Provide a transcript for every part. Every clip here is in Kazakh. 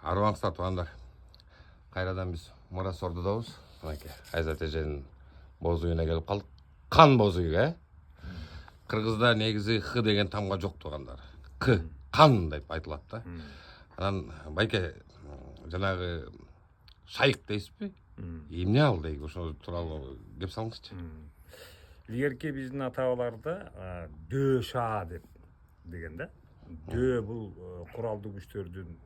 Арбаңыздар туғандар. Қайрадан біз Мұрас Ордыдабыз. Айзат әженің боз үйіне келіп қалдық. Қан боз үйге. Қырғызда негізі Х деген тамға жоқ туғандар. Қ, қан деп айтылады да. Анан байке жанагы шайық дейсіз бе? Емне ал дейік, ошо туралы кеп салыңызчы. Илгерки биздин ата-бабаларда дөө шаа деген да. Дөө бул куралдуу күчтөрдүн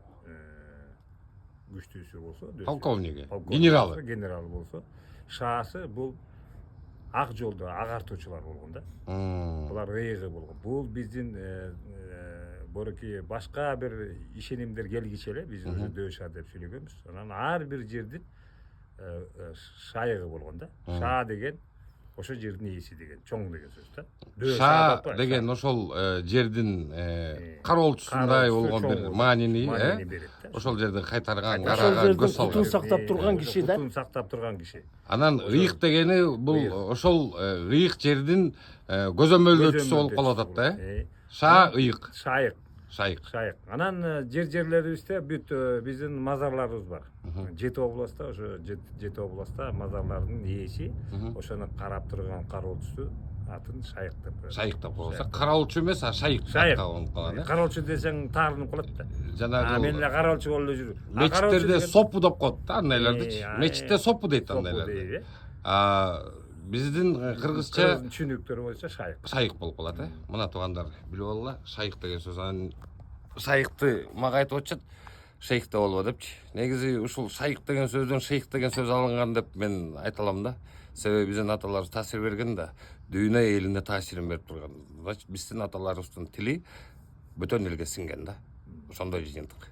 күчтүүсү болсо, полковниги, генералы. Генералы болсо, шаасы бул ак жолдо агартуучулар болгон да. Булар ыйыгы болгон. Бул биздин бороки башка бир ишенимдер келгиче эле биз өзү дөө шаа деп сүйлөгөнбүз. Анан ар бир жердин шайыгы болгон да. Шаа деген ошо жердин ээси деген, чоң деген сөз да. Шаа деген ошол жердин кароолчусундай болгон бир маанини, ошол жерди кайтарган, караган, көз салган. Кутун сактап турган киши да. Кутун сактап турган киши. Анан ыйык дегени бул ошол ыйык жердин көзөмөлдөөчүсү болуп калып атат да. Шаа ыйык. Шайык. Анан жерлерибизде бүт биздин мазарларыбыз бар. Жети областта, ошо жети областта мазарлардын ээси ошону карап турган кароолчусу атын Шайык деп. Шайык деп коебуз. Кароолчу эмес, а шайык. Кароолчу десең таарынып калат да. Жанагы мен эле кароолчу болуп эле жүрүм. Мечиттерде сопу деп коет да андайлардычы. Мечитте сопу дейт андайларды. Биздин кыргызча түшүнүктөр боюнча шайык болуп калат, Мына туугандар билип алгыла, шайык деген сөз. Анан шайыкты мага айтып атышат, шейх деп болбо депчи. Негизи ушул шайык деген сөздөн шейх деген сөз алынган деп мен айта алам да. Себеби биздин аталарыбыз таасир берген да, дүйнө элине таасирин берип турган. Значит, биздин аталарыбыздын тили бөтөн элге сиңген да. Ошондой жыйынтык.